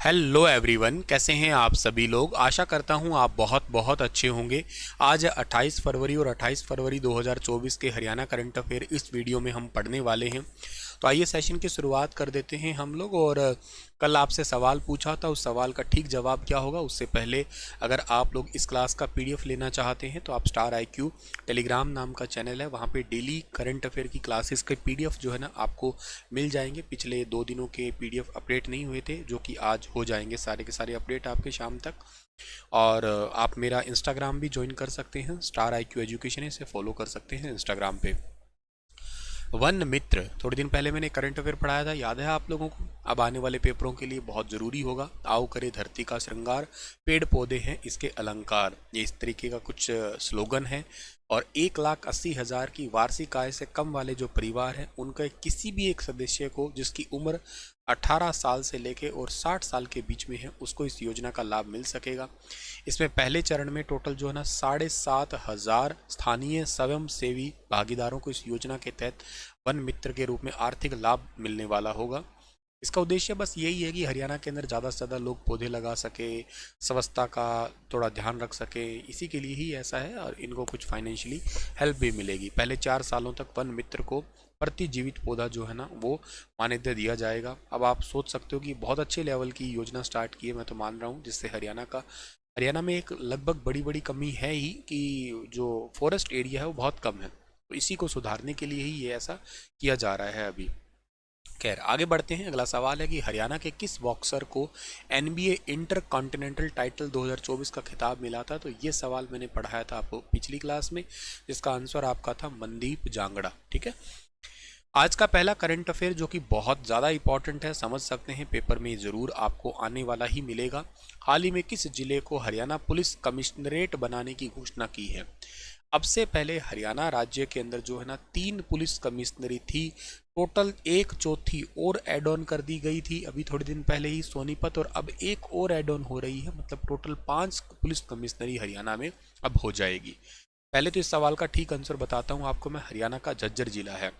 Hello everyone, कैसे हैं आप सभी लोग। आशा करता हूं आप बहुत बहुत अच्छे होंगे। आज 28 फरवरी और 28 फरवरी 2024 के हरियाणा करंट अफेयर इस वीडियो में हम पढ़ने वाले हैं। तो आइए सेशन की शुरुआत कर देते हैं हम लोग। और कल आपसे सवाल पूछा था, उस सवाल का ठीक जवाब क्या होगा उससे पहले अगर आप लोग इस क्लास का पीडीएफ लेना चाहते हैं तो आप स्टार IQ टेलीग्राम नाम का चैनल है, वहाँ पे डेली करंट अफेयर की क्लासेस के पीडीएफ जो है ना आपको मिल जाएंगे। पिछले 2 दिनों के पीडीएफ अपडेट नहीं हुए थे, जो कि आज हो जाएंगे सारे के सारे अपडेट आपके शाम तक। और आप मेरा इंस्टाग्राम भी ज्वाइन कर सकते हैं, स्टार IQ एजुकेशन, इसे फॉलो कर सकते हैं इंस्टाग्राम पे। वन मित्र, थोड़े दिन पहले मैंने करंट अफेयर पढ़ाया था, याद है आप लोगों को। अब आने वाले पेपरों के लिए बहुत ज़रूरी होगा। आओ करे धरती का श्रृंगार, पेड़ पौधे हैं इसके अलंकार, ये इस तरीके का कुछ स्लोगन है। और 1,80,000 की वार्षिक आय से कम वाले जो परिवार हैं उनके किसी भी एक सदस्य को जिसकी उम्र 18 साल से लेके और 60 साल के बीच में है, उसको इस योजना का लाभ मिल सकेगा। इसमें पहले चरण में टोटल जो है ना 7,500 स्थानीय स्वयं सेवी भागीदारों को इस योजना के तहत वन मित्र के रूप में आर्थिक लाभ मिलने वाला होगा। इसका उद्देश्य बस यही है कि हरियाणा के अंदर ज़्यादा से ज़्यादा लोग पौधे लगा सके, स्वच्छता का थोड़ा ध्यान रख सके, इसी के लिए ही ऐसा है। और इनको कुछ फाइनेंशियली हेल्प भी मिलेगी। पहले 4 सालों तक वन मित्र को प्रति जीवित पौधा जो है ना वो मान्यता दिया जाएगा। अब आप सोच सकते हो कि बहुत अच्छे लेवल की योजना स्टार्ट की है, मैं तो मान रहा हूँ, जिससे हरियाणा में एक लगभग बड़ी बड़ी कमी है ही कि जो फॉरेस्ट एरिया है वो बहुत कम है। तो इसी को सुधारने के लिए ही ये ऐसा किया जा रहा है अभी। खैर, आगे बढ़ते हैं। अगला सवाल है कि हरियाणा के किस बॉक्सर को NBA इंटर कॉन्टिनेंटल टाइटल 2024 का खिताब मिला था। तो ये सवाल मैंने पढ़ाया था आपको पिछली क्लास में, जिसका आंसर आपका था मनदीप जांगड़ा। ठीक है। आज का पहला करंट अफेयर जो कि बहुत ज़्यादा इंपॉर्टेंट है, समझ सकते हैं पेपर में ज़रूर आपको आने वाला ही मिलेगा। हाल ही में किस जिले को हरियाणा पुलिस कमिश्नरेट बनाने की घोषणा की है। अब से पहले हरियाणा राज्य के अंदर जो है ना 3 पुलिस कमिश्नरी थी। टोटल 1/4 और एड ऑन कर दी गई थी अभी थोड़े दिन पहले ही सोनीपत, और अब एक और एड ऑन हो रही है, मतलब टोटल 5 पुलिस कमिश्नरी हरियाणा में अब हो जाएगी। पहले तो इस सवाल का ठीक आंसर बताता हूँ आपको मैं। हरियाणा का झज्जर जिला है।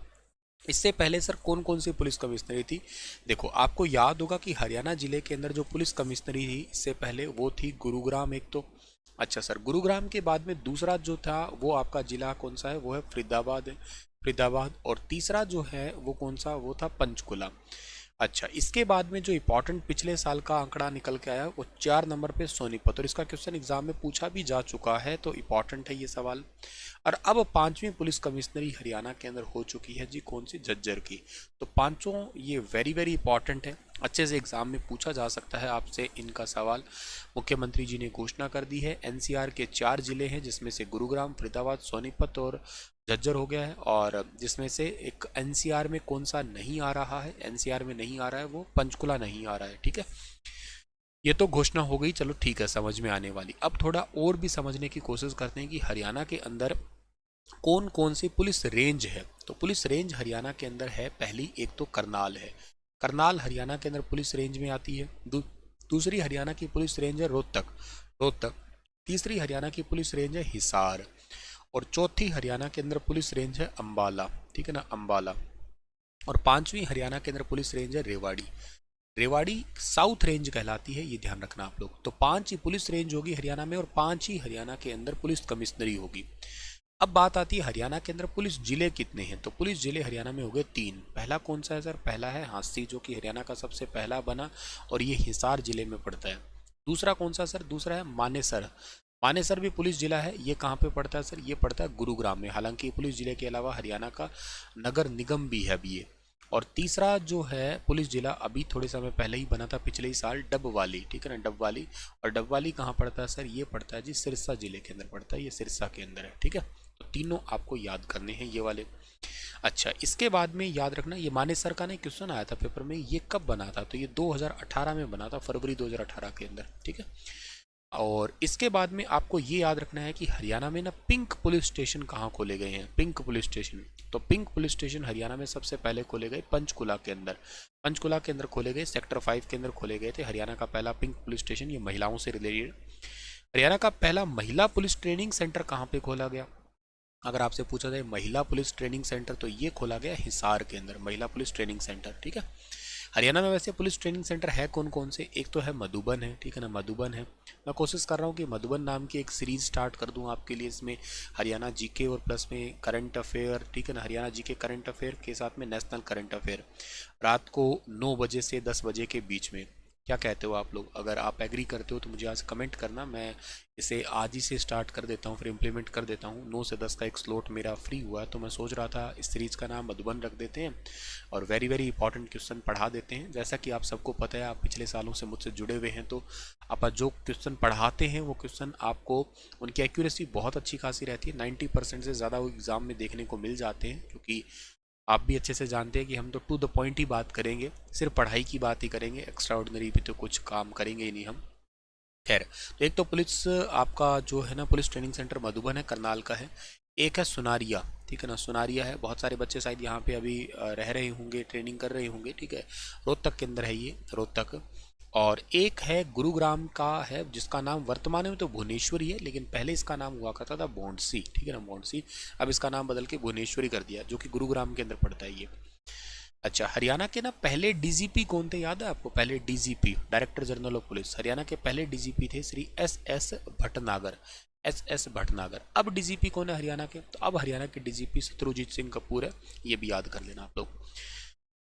इससे पहले सर कौन कौन सी पुलिस कमिश्नरी थी। देखो, आपको याद होगा कि हरियाणा जिले के अंदर जो पुलिस कमिश्नरी थी इससे पहले वो थी गुरुग्राम एक तो। अच्छा सर, गुरुग्राम के बाद में दूसरा जो था वो आपका जिला कौन सा है, वो है फरीदाबाद है, फरीदाबाद। और तीसरा जो है वो कौन सा, वो था पंचकुला। अच्छा, इसके बाद में जो इंपॉर्टेंट पिछले साल का आंकड़ा निकल के आया वो 4 नंबर पे सोनीपत, और इसका क्वेश्चन एग्जाम में पूछा भी जा चुका है, तो इंपॉर्टेंट है ये सवाल। और अब 5वीं पुलिस कमिश्नरी हरियाणा के अंदर हो चुकी है जी, कौन सी, झज्जर की। तो पांचों ये वेरी वेरी इंपॉर्टेंट है, अच्छे से एग्जाम में पूछा जा सकता है आपसे इनका सवाल। मुख्यमंत्री जी ने घोषणा कर दी है। NCR के 4 जिले हैं, जिसमें से गुरुग्राम, फरीदाबाद, सोनीपत और झज्जर हो गया है। और जिसमें से एक NCR में कौन सा नहीं आ रहा है, NCR में नहीं आ रहा है, वो पंचकुला नहीं आ रहा है। ठीक है, ये तो घोषणा हो गई, चलो ठीक है, समझ में आने वाली। अब थोड़ा और भी समझने की कोशिश करते हैं कि हरियाणा के अंदर कौन कौन सी पुलिस रेंज है। तो पुलिस रेंज हरियाणा के अंदर है, पहली एक तो करनाल है। करनाल हरियाणा के अंदर पुलिस रेंज में आती है। दूसरी हरियाणा की पुलिस रेंज है रोहतक, रोहतक। तीसरी हरियाणा की पुलिस रेंज है हिसार। और चौथी हरियाणा के अंदर पुलिस रेंज है अंबाला। ठीक है ना, अंबाला। और 5वीं हरियाणा के अंदर पुलिस रेंज है रेवाड़ी। रेवाड़ी साउथ रेंज कहलाती है, ये ध्यान रखना आप लोग। तो 5 ही पुलिस रेंज होगी हरियाणा में और 5 ही हरियाणा के अंदर पुलिस कमिश्नरी होगी। अब बात आती है हरियाणा के अंदर पुलिस जिले कितने हैं। तो पुलिस जिले हरियाणा में हो गए 3। पहला कौन सा है सर, पहला है हांसी, जो कि हरियाणा का सबसे पहला बना और ये हिसार जिले में पड़ता है। दूसरा कौन सा सर, दूसरा है मानेसर। मानेसर भी पुलिस जिला है, ये कहाँ पे पड़ता है सर, ये पड़ता है गुरुग्राम में। हालांकि पुलिस जिले के अलावा हरियाणा का नगर निगम भी है अभी ये। और तीसरा जो है पुलिस जिला अभी थोड़े समय पहले ही बना था, पिछले ही साल, डबवाली। ठीक है ना, डबवाली। और डबवाली कहाँ पड़ता है सर, ये पड़ता है जी सिरसा जिले के अंदर पड़ता है, ये सिरसा के अंदर है। ठीक है, तो तीनों आपको याद करने हैं ये वाले। अच्छा, इसके बाद में याद रखना, ये मानेसर का नहीं क्वेश्चन आया था पेपर में, ये कब बना था, तो ये 2018 में बना था, फरवरी 2018 के अंदर। ठीक है। और इसके बाद में आपको ये याद रखना है कि हरियाणा में ना पिंक पुलिस स्टेशन कहाँ खोले गए हैं, पिंक पुलिस स्टेशन। तो पिंक पुलिस स्टेशन हरियाणा में सबसे पहले खोले गए पंचकुला के अंदर। पंचकुला के अंदर खोले गए, सेक्टर 5 के अंदर खोले गए थे हरियाणा का पहला पिंक पुलिस स्टेशन, ये महिलाओं से रिलेटेड। हरियाणा का पहला महिला पुलिस ट्रेनिंग सेंटर कहाँ पे खोला गया। अगर आपसे पूछा जाए महिला पुलिस ट्रेनिंग सेंटर, तो ये खोला गया हिसार के अंदर, महिला पुलिस ट्रेनिंग सेंटर। ठीक है। हरियाणा में वैसे पुलिस ट्रेनिंग सेंटर है कौन कौन से? एक तो है मधुबन है, ठीक है ना, मधुबन है। मैं कोशिश कर रहा हूँ कि मधुबन नाम की एक सीरीज स्टार्ट कर दूँ आपके लिए, इसमें हरियाणा जीके और प्लस में करंट अफेयर, ठीक है ना, हरियाणा जीके करंट अफेयर के साथ में नेशनल करंट अफेयर, रात को 9 बजे से 10 बजे के बीच में। क्या कहते हो आप लोग? अगर आप एग्री करते हो तो मुझे आज कमेंट करना, मैं इसे आज ही से स्टार्ट कर देता हूँ, फिर इम्प्लीमेंट कर देता हूँ। 9 से 10 का एक स्लॉट मेरा फ्री हुआ है, तो मैं सोच रहा था इस सीरीज़ का नाम मधुबन रख देते हैं और वेरी वेरी इंपॉर्टेंट क्वेश्चन पढ़ा देते हैं। जैसा कि आप सबको पता है, आप पिछले सालों से मुझसे जुड़े हुए हैं, तो आप जो क्वेश्चन पढ़ाते हैं वो क्वेश्चन आपको उनकी एक्यूरेसी बहुत अच्छी खासी रहती है। 90% से ज़्यादा वो एग्ज़ाम में देखने को मिल जाते हैं, क्योंकि आप भी अच्छे से जानते हैं कि हम तो टू द पॉइंट ही बात करेंगे, सिर्फ पढ़ाई की बात ही करेंगे, एक्स्ट्रा ऑर्डिनरी भी तो कुछ काम करेंगे ही नहीं हम। खैर, तो एक तो पुलिस आपका जो है ना, पुलिस ट्रेनिंग सेंटर मधुबन है, करनाल का है। एक है सुनारिया, ठीक है ना, सुनारिया है। बहुत सारे बच्चे शायद यहाँ पे अभी रह रहे होंगे, ट्रेनिंग कर रहे होंगे, ठीक है। रोहतक के अंदर है ये, रोहतक। और एक है गुरुग्राम का है, जिसका नाम वर्तमान में तो भुवनेश्वरी है, लेकिन पहले इसका नाम हुआ करता था बॉन्डसी, ठीक है ना, बॉन्डसी। अब इसका नाम बदल के भुवनेश्वरी कर दिया, जो कि गुरुग्राम के अंदर पड़ता है ये। अच्छा, हरियाणा के ना पहले डीजीपी कौन थे, याद है आपको? पहले DGP, director general of police, Haryana के पहले डीजीपी थे Shri S S Bhatnagar, S S Bhatnagar. अब डीजीपी कौन है हरियाणा के? तो अब हरियाणा के डीजीपी शत्रुजीत सिंह कपूर है, ये भी याद कर लेना आप लोग।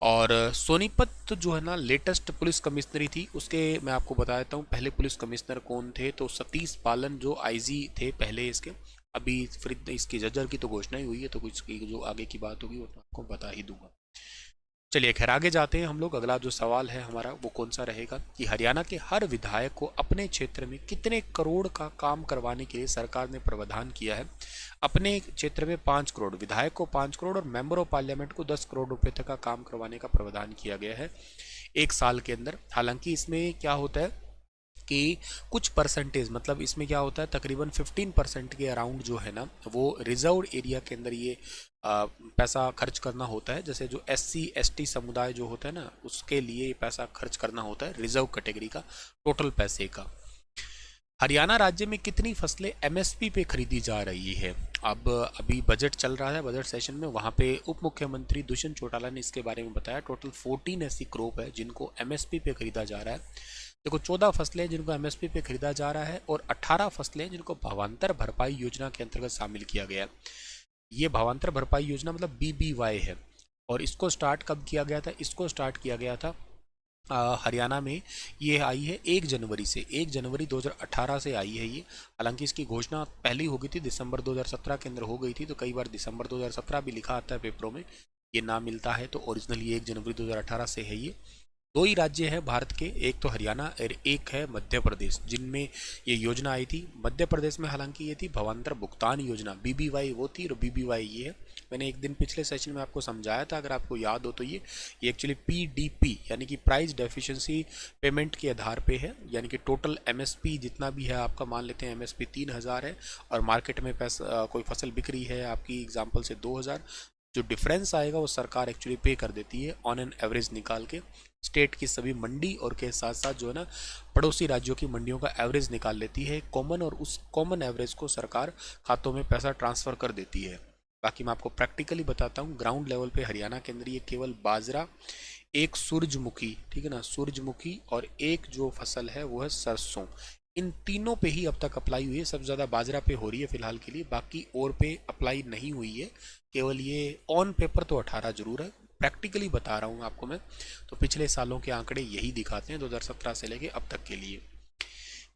और सोनीपत जो है ना, लेटेस्ट पुलिस कमिश्नरी थी, उसके मैं आपको बता देता हूँ पहले पुलिस कमिश्नर कौन थे। तो सतीश पालन जो आईजी थे पहले इसके, अभी फिर इसकी जजर की तो घोषणा ही हुई है, तो कुछ की जो आगे की बात होगी वो मैं आपको बता ही दूंगा। चलिए खैर, आगे जाते हैं हम लोग। अगला जो सवाल है हमारा वो कौन सा रहेगा कि हरियाणा के हर विधायक को अपने क्षेत्र में कितने करोड़ का काम करवाने के लिए सरकार ने प्रावधान किया है? अपने क्षेत्र में 5 करोड़, विधायक को 5 करोड़ और मेंबर ऑफ पार्लियामेंट को 10 करोड़ रुपए तक का काम करवाने का प्रावधान किया गया है एक साल के अंदर। हालांकि इसमें क्या होता है कि कुछ परसेंटेज, मतलब इसमें क्या होता है, तकरीबन 15% के अराउंड जो है ना, वो रिजर्व एरिया के अंदर ये पैसा खर्च करना होता है। जैसे जो SC ST समुदाय जो होता है ना, उसके लिए पैसा खर्च करना होता है, रिजर्व कैटेगरी का टोटल पैसे का। हरियाणा राज्य में कितनी फसलें MSP पे खरीदी जा रही है? अब अभी बजट चल रहा है, बजट सेशन में, वहाँ पे उप मुख्यमंत्री दुष्यंत चौटाला ने इसके बारे में बताया। टोटल 14 ऐसी क्रॉप है जिनको MSP पे खरीदा जा रहा है। देखो, 14 फसलें जिनको MSP पे खरीदा जा रहा है और 18 फसलें जिनको भावांतर भरपाई योजना के अंतर्गत शामिल किया गया है। ये भावांतर भरपाई योजना मतलब BBY है। और इसको स्टार्ट कब किया गया था? इसको स्टार्ट किया गया था हरियाणा में, ये आई है 1 जनवरी से, 1 जनवरी 2018 से आई है ये। हालांकि इसकी घोषणा पहले ही हो गई थी, दिसंबर 2017 के अंदर हो गई थी, तो कई बार दिसंबर 2017 भी लिखा आता है पेपरों में, ये ना मिलता है, तो ओरिजिनली 1 जनवरी 2018 से है ये। 2 ही राज्य है भारत के, एक तो हरियाणा और एक है मध्य प्रदेश, जिनमें ये योजना आई थी। मध्य प्रदेश में हालांकि ये थी भवांतर भुगतान योजना, BBY वो थी और BBY ये है। मैंने एक दिन पिछले सेशन में आपको समझाया था, अगर आपको याद हो तो। ये एक्चुअली PDP यानी कि प्राइस डेफिशिएंसी पेमेंट के आधार पे है, यानी कि टोटल MSP जितना भी है आपका, मान लेते हैं MSP 3000 है और मार्केट में पैसा कोई फसल बिक रही है आपकी एग्जाम्पल से 2000, जो डिफरेंस आएगा वो सरकार एक्चुअली पे कर देती है ऑन एन एवरेज निकाल के। स्टेट की सभी मंडी और के साथ साथ जो है ना, पड़ोसी राज्यों की मंडियों का एवरेज निकाल लेती है कॉमन, और उस कॉमन एवरेज को सरकार खातों में पैसा ट्रांसफ़र कर देती है। बाकी मैं आपको प्रैक्टिकली बताता हूँ, ग्राउंड लेवल पे हरियाणा के अंदर ये केवल बाजरा, एक सूरजमुखी, ठीक है ना, सूरजमुखी, और एक जो फसल है वो है सरसों, इन तीनों पे ही अब तक अप्लाई हुई है। सबसे ज़्यादा बाजरा पे हो रही है फिलहाल के लिए, बाकी और पे अप्लाई नहीं हुई है। केवल ये ऑन पेपर तो 18 जरूर है, प्रैक्टिकली बता रहा हूँ आपको मैं। तो पिछले सालों के आंकड़े यही दिखाते हैं 2017 से लेके अब तक के लिए।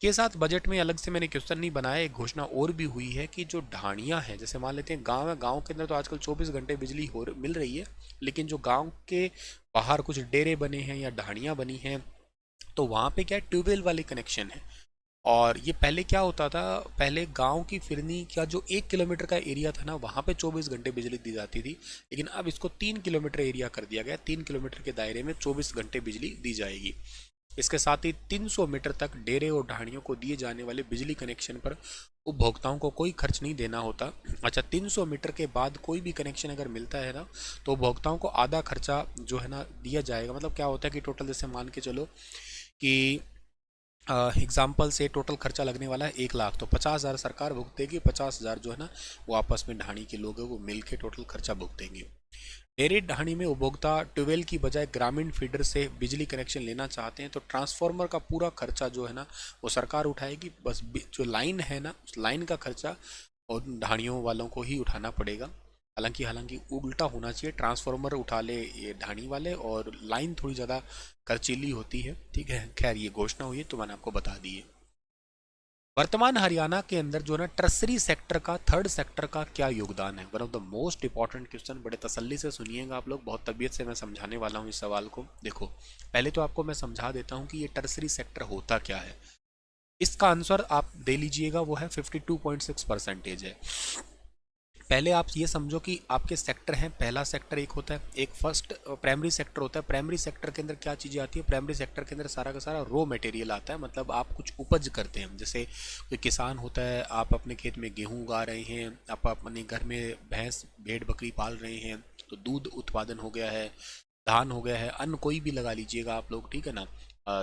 के साथ बजट में अलग से मैंने क्वेश्चन नहीं बनाया, एक घोषणा और भी हुई है कि जो ढाणियाँ हैं, जैसे मान लेते हैं गांव है, गांव के अंदर तो आजकल 24 घंटे बिजली मिल रही है, लेकिन जो गांव के बाहर कुछ डेरे बने हैं या ढाणियाँ बनी हैं, तो वहाँ पे क्या है, ट्यूबवेल वाले कनेक्शन है। और ये पहले क्या होता था, पहले गांव की फिरनी का जो 1 किलोमीटर का एरिया था ना, वहाँ पे 24 घंटे बिजली दी जाती थी, लेकिन अब इसको 3 किलोमीटर एरिया कर दिया गया। 3 किलोमीटर के दायरे में 24 घंटे बिजली दी जाएगी। इसके साथ ही 300 मीटर तक डेरे और ढाणियों को दिए जाने वाले बिजली कनेक्शन पर उपभोक्ताओं को कोई खर्च नहीं देना होता। अच्छा, 300 मीटर के बाद कोई भी कनेक्शन अगर मिलता है ना, तो उपभोक्ताओं को आधा खर्चा जो है ना दिया जाएगा। मतलब क्या होता है कि टोटल जैसे मान के चलो कि एग्जाम्पल से टोटल खर्चा लगने वाला है 1 लाख, तो 50,000 सरकार भुगतेगी, 50,000 जो है ना वो आपस में ढाणी के लोग हैं वो मिल के टोटल खर्चा भुगतेंगे। डेयरी ढाणी में उपभोक्ता ट्यूबवेल की बजाय ग्रामीण फीडर से बिजली कनेक्शन लेना चाहते हैं तो ट्रांसफार्मर का पूरा खर्चा जो है ना वो सरकार उठाएगी, बस जो लाइन है ना उस लाइन का खर्चा और ढाणियों वालों को ही उठाना पड़ेगा। हालांकि उल्टा होना चाहिए, ट्रांसफार्मर उठा ले ये ढाणी वाले और लाइन थोड़ी ज़्यादा खर्चीली होती है, ठीक है। खैर ये घोषणा हुई है तो मैंने आपको बता दी है। वर्तमान हरियाणा के अंदर जो है ना टर्सरी सेक्टर का, थर्ड सेक्टर का क्या योगदान है, one of the most important question. बड़े तसल्ली से सुनिएगा आप लोग, बहुत तबीयत से मैं समझाने वाला हूँ इस सवाल को। देखो पहले तो आपको मैं समझा देता हूँ कि ये टर्सरी सेक्टर होता क्या है। इसका आंसर आप दे लीजिएगा, वो है 52.6% है। पहले आप ये समझो कि आपके सेक्टर हैं, पहला सेक्टर एक होता है, एक फर्स्ट प्राइमरी सेक्टर होता है। प्राइमरी सेक्टर के अंदर क्या चीज़ें आती है, प्राइमरी सेक्टर के अंदर सारा का सारा रॉ मटेरियल आता है, मतलब आप कुछ उपज करते हैं। जैसे कोई किसान होता है, आप अपने खेत में गेहूँ उगा रहे हैं, आप अपने घर में भैंस भेड़ बकरी पाल रहे हैं तो दूध उत्पादन हो गया है, धान हो गया है, अन्न कोई भी लगा लीजिएगा आप लोग, ठीक है ना।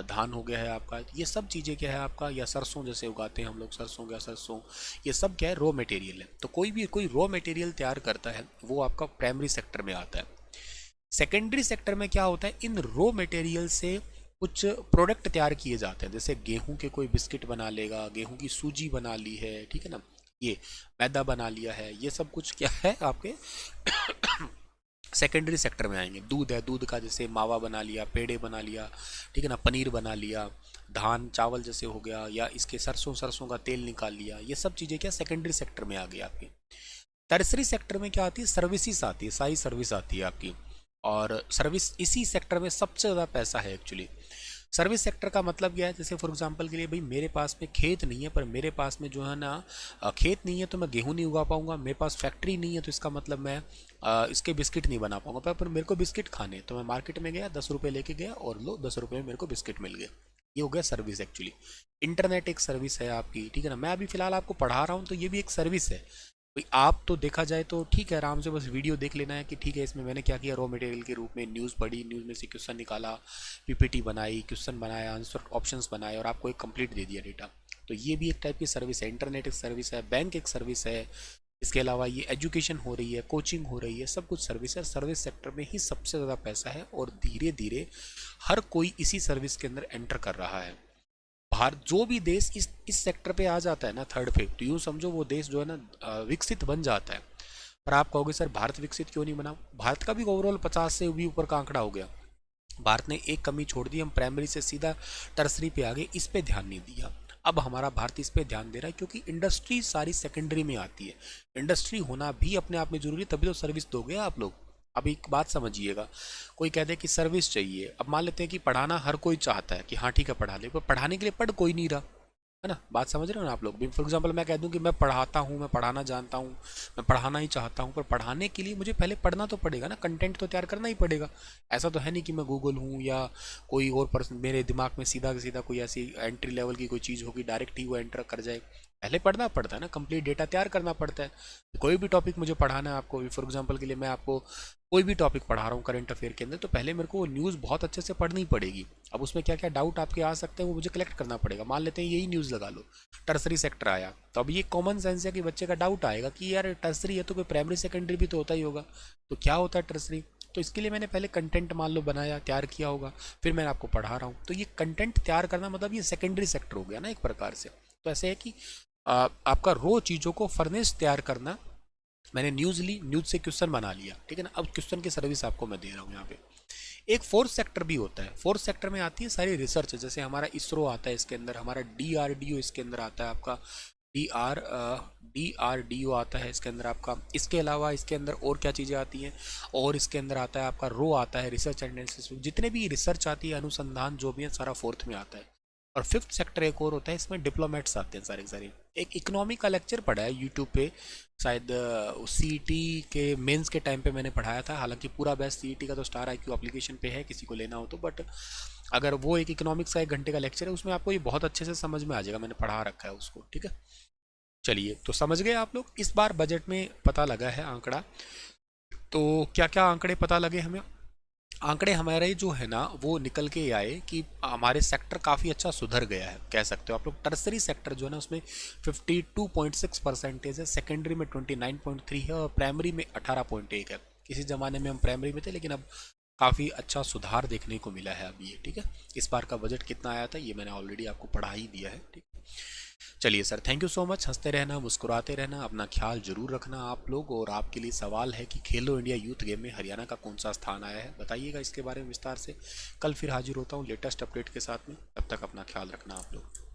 धान हो गया है आपका, ये सब चीज़ें क्या है आपका, या सरसों जैसे उगाते हैं हम लोग, सरसों गया सरसों, ये सब क्या है रॉ मटेरियल है। तो कोई भी कोई रॉ मटेरियल तैयार करता है वो आपका प्राइमरी सेक्टर में आता है। सेकेंडरी सेक्टर में क्या होता है, इन रॉ मटेरियल से कुछ प्रोडक्ट तैयार किए जाते हैं। जैसे गेहूं के कोई बिस्किट बना लेगा, गेहूं की सूजी बना ली है, ठीक है ना, ये मैदा बना लिया है, ये सब कुछ क्या है आपके सेकेंडरी सेक्टर में आएंगे। दूध है, दूध का जैसे मावा बना लिया, पेड़े बना लिया, ठीक है ना, पनीर बना लिया, धान चावल जैसे हो गया, या इसके सरसों सरसों का तेल निकाल लिया, ये सब चीज़ें क्या सेकेंडरी सेक्टर में आ गई आपकी। टर्सरी सेक्टर में क्या आती है, सर्विसेज आती है, सारी सर्विस आती है आपकी। और सर्विस इसी सेक्टर में सबसे ज़्यादा पैसा है एक्चुअली। सर्विस सेक्टर का मतलब क्या है, जैसे फॉर एग्जांपल के लिए भाई मेरे पास में खेत नहीं है, पर मेरे पास में जो है ना खेत नहीं है तो मैं गेहूं नहीं उगा पाऊंगा, मेरे पास फैक्ट्री नहीं है तो इसका मतलब मैं इसके बिस्किट नहीं बना पाऊंगा। पर मेरे को बिस्किट खाने तो मैं मार्केट में गया, 10 रुपये लेके गया और लो 10 रुपये में मेरे को बिस्किट मिल गए। ये हो गया सर्विस एक्चुअली। इंटरनेट एक सर्विस है आपकी, ठीक है ना। मैं अभी फिलहाल आपको पढ़ा रहा हूँ तो ये भी एक सर्विस है भाई। आप तो देखा जाए तो ठीक है, आराम से बस वीडियो देख लेना है कि ठीक है इसमें मैंने क्या किया, रॉ मटेरियल के रूप में न्यूज़ पढ़ी, न्यूज़ में से क्वेश्चन निकाला, पीपीटी बनाई, क्वेश्चन बनाया, आंसर ऑप्शंस बनाए और आपको एक कंप्लीट दे दिया डेटा। तो ये भी एक टाइप की सर्विस है। इंटरनेट एक सर्विस है, बैंक एक सर्विस है, इसके अलावा ये एजुकेशन हो रही है, कोचिंग हो रही है, सब कुछ सर्विस है। सर्विस सेक्टर में ही सबसे ज़्यादा पैसा है और धीरे धीरे हर कोई इसी सर्विस के अंदर एंटर कर रहा है। भारत जो भी देश इस सेक्टर पे आ जाता है ना, थर्ड पे, तो यूँ समझो वो देश जो है ना विकसित बन जाता है। पर आप कहोगे सर भारत विकसित क्यों नहीं बना, भारत का भी ओवरऑल 50 से भी ऊपर का आंकड़ा हो गया। भारत ने एक कमी छोड़ दी, हम प्राइमरी से सीधा टर्सरी पे आ गए, इस पे ध्यान नहीं दिया। अब हमारा भारत इस पे ध्यान दे रहा है क्योंकि इंडस्ट्री सारी सेकेंडरी में आती है। इंडस्ट्री होना भी अपने आप में जरूरी है, तभी तो सर्विस दोगे आप लोग। अब एक बात समझिएगा, कोई कहते हैं कि सर्विस चाहिए, अब मान लेते हैं कि पढ़ाना हर कोई चाहता है कि हाँ ठीक है पढ़ा ले, पर पढ़ाने के लिए पढ़ कोई नहीं रहा है ना। बात समझ रहे हो ना आप लोग भी। फॉर एग्जाम्पल मैं कह दूं कि मैं पढ़ाता हूँ, मैं पढ़ाना जानता हूँ, मैं पढ़ाना ही चाहता हूँ, पर पढ़ाने के लिए मुझे पहले पढ़ना तो पड़ेगा ना, कंटेंट तो तैयार करना ही पड़ेगा। ऐसा तो है नहीं कि मैं गूगल हूँ या कोई और पर्सन मेरे दिमाग में सीधा सीधा कोई ऐसी एंट्री लेवल की कोई चीज़ होगी डायरेक्ट ही वो एंटर कर जाए। पहले पढ़ना पड़ता है ना, कंप्लीट डेटा तैयार करना पड़ता है। कोई भी टॉपिक मुझे पढ़ाना है आपको, फॉर एग्जाम्पल के लिए मैं आपको कोई भी टॉपिक पढ़ा रहा हूँ करंट अफेयर के अंदर, तो पहले मेरे को वो न्यूज़ बहुत अच्छे से पढ़नी पड़ेगी। अब उसमें क्या क्या डाउट आपके आ सकते हैं वो मुझे कलेक्ट करना पड़ेगा। मान लेते हैं यही न्यूज़ लगा लो, टर्सरी सेक्टर आया, तो अब ये कॉमन सेंस है कि बच्चे का डाउट आएगा कि यार टर्सरी है तो कोई प्राइमरी सेकेंडरी भी तो होता ही होगा, तो क्या होता है टर्सरी। तो इसके लिए मैंने पहले कंटेंट मान लो बनाया, तैयार किया होगा, फिर मैं आपको पढ़ा रहा हूँ। तो ये कंटेंट तैयार करना मतलब ये सेकेंडरी सेक्टर हो गया ना एक प्रकार से। तो ऐसे है कि आपका रो चीज़ों को फर्नेस तैयार करना। मैंने न्यूज़ ली, न्यूज़ से क्वेश्चन बना लिया, ठीक है ना। अब क्वेश्चन की सर्विस आपको मैं दे रहा हूँ यहाँ पे। एक फोर्थ सेक्टर भी होता है, फोर्थ सेक्टर में आती है सारी रिसर्च, जैसे हमारा इसरो आता है इसके अंदर, हमारा डीआरडीओ इसके अंदर आता है आपका, डीआरडीओ आता है इसके अंदर आपका। इसके अलावा इसके अंदर और क्या चीज़ें आती हैं, और इसके अंदर आता है आपका रो आता है, रिसर्च एंड एनालिसिस। जितने भी रिसर्च आती है, अनुसंधान जो भी है, सारा फोर्थ में आता है। और फिफ्थ सेक्टर एक और होता है, इसमें डिप्लोमेट्स आते हैं सारे सारे। एक इकोनॉमी का लेक्चर पढ़ा है यूट्यूब पे, शायद सीईटी के मेंस के टाइम पे मैंने पढ़ाया था। हालांकि पूरा बैच सीईटी का तो स्टार आईक्यू एप्लीकेशन पे है, किसी को लेना हो तो, बट अगर वो एक इकोनॉमिक्स का 1 घंटे का लेक्चर है, उसमें आपको ये बहुत अच्छे से समझ में आ जाएगा, मैंने पढ़ा रखा है उसको, ठीक है। चलिए तो समझ गए आप लोग। इस बार बजट में पता लगा है आंकड़ा, तो क्या क्या आंकड़े पता लगे हमें। आंकड़े हमारे जो है ना वो निकल के आए कि हमारे सेक्टर काफ़ी अच्छा सुधर गया है, कह सकते हो आप लोग। टर्सरी सेक्टर जो है ना उसमें 52.6% है, सेकेंडरी में 29.3 है और प्राइमरी में 18.1 है। किसी ज़माने में हम प्राइमरी में थे, लेकिन अब काफ़ी अच्छा सुधार देखने को मिला है अब ये, ठीक है। इस बार का बजट कितना आया था ये मैंने ऑलरेडी आपको पढ़ा ही दिया है, ठीक है। चलिए sir, thank you so much. हंसते रहना, मुस्कुराते रहना, अपना ख्याल जरूर रखना आप लोग। और आपके लिए सवाल है कि खेलो इंडिया यूथ गेम में हरियाणा का कौन सा स्थान आया है, बताइएगा इसके बारे में विस्तार से। कल फिर हाजिर होता हूँ लेटेस्ट अपडेट के साथ में, तब तक अपना ख्याल रखना आप लोग।